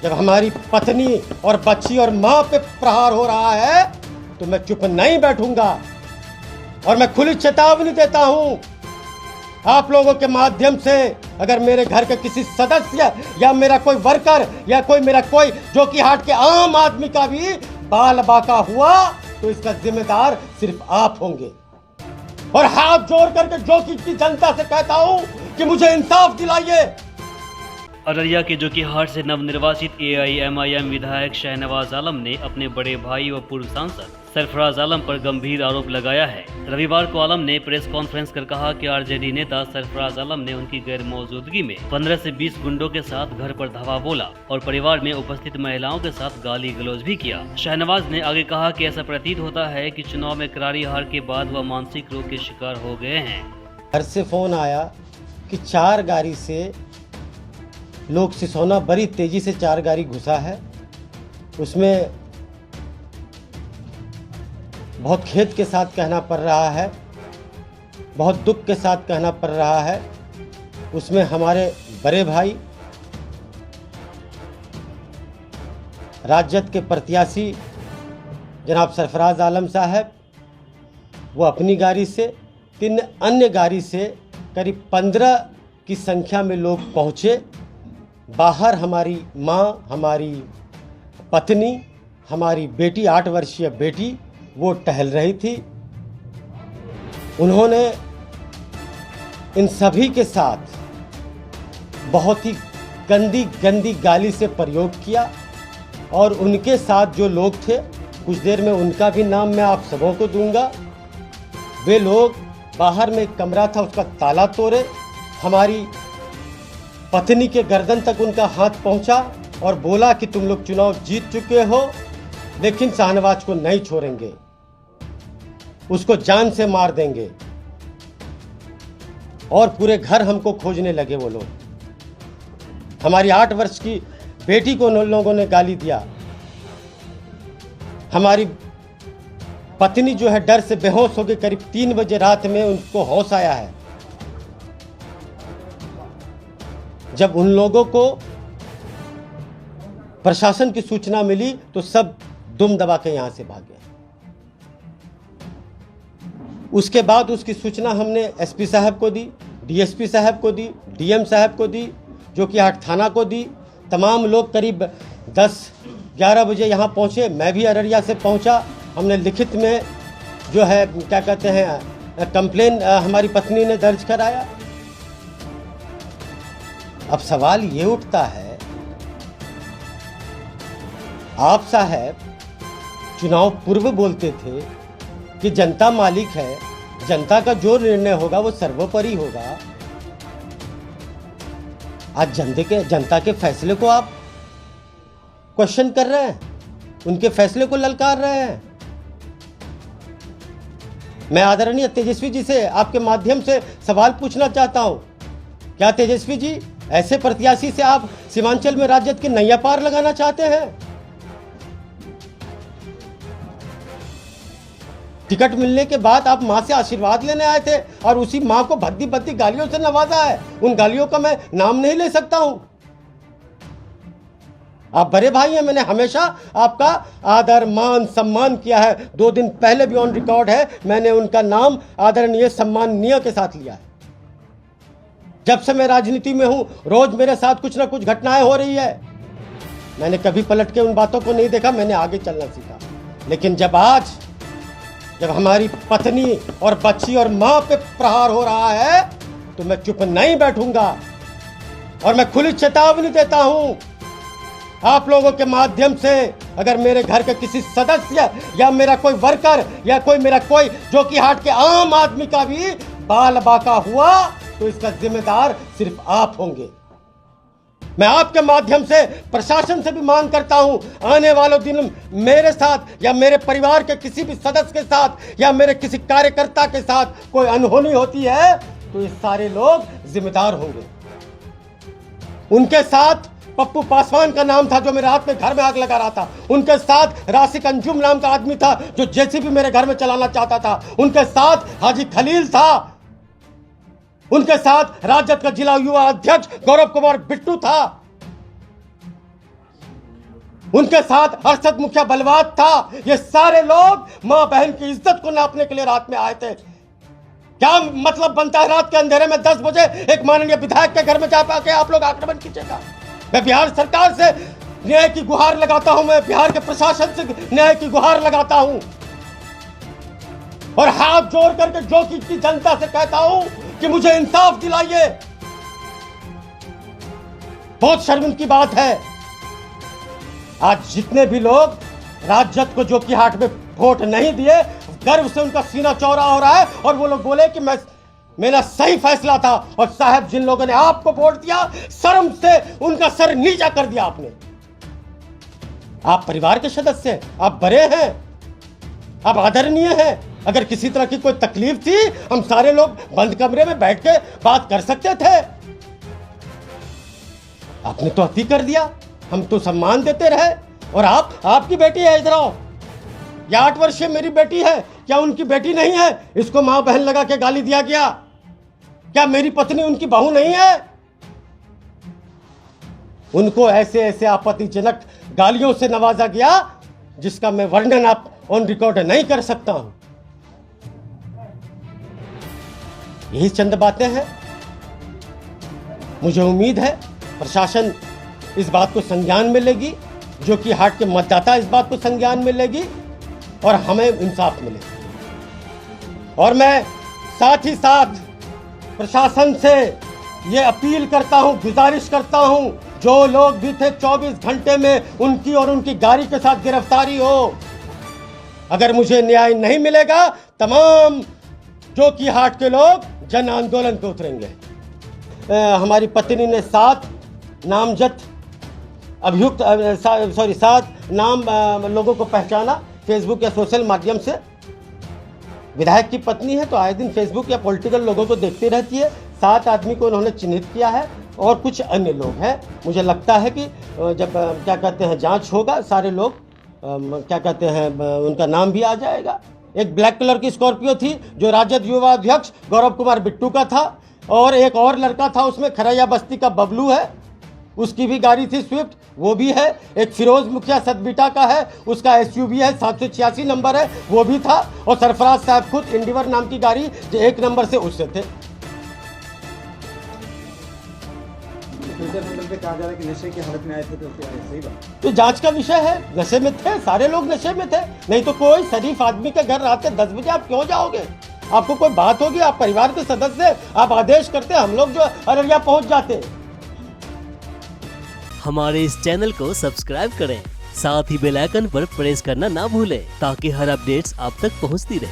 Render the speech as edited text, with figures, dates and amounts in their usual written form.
जब हमारी पत्नी और बच्ची और मां पे प्रहार हो रहा है तो मैं चुप नहीं बैठूंगा और मैं खुली चेतावनी देता हूं आप लोगों के माध्यम से। अगर मेरे घर के किसी सदस्य या मेरा कोई वर्कर या मेरा कोई जो कि हाट के आम आदमी का भी बाल बाका हुआ तो इसका जिम्मेदार सिर्फ आप होंगे। और हाथ जोड़ करके जो की जनता से कहता हूं कि मुझे इंसाफ दिलाइए। अररिया के जो कि हाट से नवनिर्वाचित AIMIM विधायक शाहनवाज आलम ने अपने बड़े भाई व पूर्व सांसद सरफराज आलम पर गंभीर आरोप लगाया है। रविवार को आलम ने प्रेस कॉन्फ्रेंस कर कहा कि RJD नेता सरफराज आलम ने उनकी गैर मौजूदगी में 15 से 20 गुंडों के साथ घर पर धावा बोला और परिवार में उपस्थित महिलाओं के साथ गाली गलौज भी किया। शाहनवाज ने आगे कहा कि ऐसा प्रतीत होता है कि चुनाव में करारी हार के बाद वह मानसिक रोग के शिकार हो गए हैं। घर से फोन आया कि 4 गाड़ी से लोग सिसोना बड़ी तेजी से 4 गाड़ी घुसा है। उसमें बहुत खेद के साथ कहना पड़ रहा है, बहुत दुख के साथ कहना पड़ रहा है। उसमें हमारे बड़े भाई राजद के प्रत्याशी जनाब सरफराज आलम साहब वो अपनी गाड़ी से 3 अन्य गाड़ी से करीब 15 की संख्या में लोग पहुँचे। बाहर हमारी माँ, हमारी पत्नी, हमारी बेटी 8 वर्षीय बेटी वो टहल रही थी। उन्होंने इन सभी के साथ बहुत ही गंदी गंदी गाली से प्रयोग किया और उनके साथ जो लोग थे, कुछ देर में उनका भी नाम मैं आप सबों को दूंगा। वे लोग बाहर में एक कमरा था उसका ताला तोड़े, हमारी पत्नी के गर्दन तक उनका हाथ पहुंचा और बोला कि तुम लोग चुनाव जीत चुके हो लेकिन शाहनवाज को नहीं छोड़ेंगे, उसको जान से मार देंगे। और पूरे घर हमको खोजने लगे वो लोग। हमारी 8 वर्ष की बेटी को उन लोगों ने गाली दिया। हमारी पत्नी जो है डर से बेहोश हो गई। करीब 3 बजे रात में उनको होश आया है। जब उन लोगों को प्रशासन की सूचना मिली तो सब दुम दबा के यहां से भागे। उसके बाद उसकी सूचना हमने SP साहब को दी, DSP साहब को दी, DM साहब को दी, जो कि हाट थाना को दी। तमाम लोग करीब 10-11 बजे यहाँ पहुँचे। मैं भी अररिया से पहुँचा। हमने लिखित में जो है क्या कहते हैं कंप्लेन हमारी पत्नी ने दर्ज कराया। अब सवाल ये उठता है, आप साहब चुनाव पूर्व बोलते थे कि जनता मालिक है, जनता का जो निर्णय होगा वो सर्वोपरि होगा। आज जनता के फैसले को आप क्वेश्चन कर रहे हैं, उनके फैसले को ललकार रहे हैं। मैं आदरणीय तेजस्वी जी से आपके माध्यम से सवाल पूछना चाहता हूं, क्या तेजस्वी जी ऐसे प्रत्याशी से आप सीमांचल में राजद के नैया पार लगाना चाहते हैं? टिकट मिलने के बाद आप मां से आशीर्वाद लेने आए थे और उसी मां को भद्दी भद्दी गालियों से नवाजा है। उन गालियों का मैं नाम नहीं ले सकता हूं। आप बड़े भाई हैं, मैंने हमेशा आपका आदर मान सम्मान किया है। 2 दिन पहले भी ऑन रिकॉर्ड है, मैंने उनका नाम आदरणीय सम्माननीय के साथ लिया है। जब से मैं राजनीति में हूं रोज मेरे साथ कुछ ना कुछ घटनाएं हो रही है। मैंने कभी पलट के उन बातों को नहीं देखा, मैंने आगे चलना सीखा। लेकिन जब हमारी पत्नी और बच्ची और मां पे प्रहार हो रहा है तो मैं चुप नहीं बैठूंगा और मैं खुली चेतावनी देता हूं आप लोगों के माध्यम से। अगर मेरे घर के किसी सदस्य या मेरा कोई वर्कर या मेरा कोई जो कि हाट के आम आदमी का भी बाल बाका हुआ तो इसका जिम्मेदार सिर्फ आप होंगे। मैं आपके माध्यम से प्रशासन से भी मांग करता हूं, आने वाले दिन मेरे साथ या मेरे परिवार के किसी भी सदस्य के साथ या मेरे किसी कार्यकर्ता के साथ कोई अनहोनी होती है तो ये सारे लोग जिम्मेदार होंगे। उनके साथ पप्पू पासवान का नाम था जो मेरे हाथ में घर में आग लगा रहा था। उनके साथ राशिक अंजुम नाम का आदमी था जो जेसीबी मेरे घर में चलाना चाहता था। उनके साथ हाजी खलील था। उनके साथ राजद का जिला युवा अध्यक्ष गौरव कुमार बिट्टू था। उनके साथ अरशद मुखिया बलवात था। ये सारे लोग मां बहन की इज्जत को नापने के लिए रात में आए थे। क्या मतलब बनता है रात के अंधेरे में 10 बजे एक माननीय विधायक के घर में जा पाके आप लोग आक्रमण कीजिएगा? मैं बिहार सरकार से न्याय की गुहार लगाता हूं, मैं बिहार के प्रशासन से न्याय की गुहार लगाता हूं और हाथ जोड़ करके जो की जनता से कहता हूं कि मुझे इंसाफ दिलाइए। बहुत शर्म की बात है, आज जितने भी लोग राजद को जो कि हाट में वोट नहीं दिए, गर्व से उनका सीना चौड़ा हो रहा है और वो लोग बोले कि मेरा सही फैसला था। और साहब, जिन लोगों ने आपको वोट दिया, शर्म से उनका सर नीचा कर दिया आपने। आप परिवार के सदस्य हैं, आप बड़े हैं, आप आदरणीय हैं। अगर किसी तरह की कोई तकलीफ थी, हम सारे लोग बंद कमरे में बैठ के बात कर सकते थे। आपने तो अति कर दिया, हम तो सम्मान देते रहे। और आपकी बेटी है, इधर आओ, ये 8 वर्षीय मेरी बेटी है, क्या उनकी बेटी नहीं है? इसको मां बहन लगा के गाली दिया गया। क्या मेरी पत्नी उनकी बहू नहीं है? उनको ऐसे ऐसे आपत्तिजनक गालियों से नवाजा गया जिसका मैं वर्णन आप ऑन रिकॉर्ड नहीं कर सकता हूं। यही चंद बातें हैं। मुझे उम्मीद है प्रशासन इस बात को संज्ञान में लेगी, जो कि हाट के मतदाता इस बात को संज्ञान में लेगी और हमें इंसाफ मिलेगा। और मैं साथ ही साथ प्रशासन से ये अपील करता हूं, गुजारिश करता हूं, जो लोग भी थे 24 घंटे में उनकी और उनकी गाड़ी के साथ गिरफ्तारी हो। अगर मुझे न्याय नहीं मिलेगा, तमाम जो कि हाट के लोग जन आंदोलन पे उतरेंगे। हमारी पत्नी ने 7 नामजद अभियुक्त 7 नाम लोगों को पहचाना फेसबुक या सोशल माध्यम से। विधायक की पत्नी है तो आए दिन फेसबुक या पॉलिटिकल लोगों को देखती रहती है। 7 आदमी को उन्होंने चिन्हित किया है और कुछ अन्य लोग हैं। मुझे लगता है कि जब क्या कहते हैं जांच होगा, सारे लोग क्या कहते हैं उनका नाम भी आ जाएगा। एक ब्लैक कलर की स्कॉर्पियो थी जो राजद युवा अध्यक्ष गौरव कुमार बिट्टू का था, और एक और लड़का था उसमें, खरैया बस्ती का बबलू है, उसकी भी गाड़ी थी स्विफ्ट, वो भी है। एक फिरोज मुखिया सदबीटा का है, उसका एसयूवी है, 786 नंबर है, वो भी था। और सरफराज साहब खुद इंडिवर नाम की गाड़ी जो 1 नंबर से उससे थे। पे कहा जा रहा है कि नशे की हालत में आए थे, तो सही बात? तो जांच का विषय है। नशे में थे, सारे लोग नशे में थे, नहीं तो कोई शरीफ आदमी के घर रात के 10 बजे आप क्यों जाओगे? आपको कोई बात होगी, आप परिवार के सदस्य, आप आदेश करते, हम लोग जो अररिया पहुंच जाते। हमारे इस चैनल को सब्सक्राइब करें, साथ ही बेल आइकन पर प्रेस करना ना भूलें ताकि हर अपडेट्स आप तक पहुंचती रहे।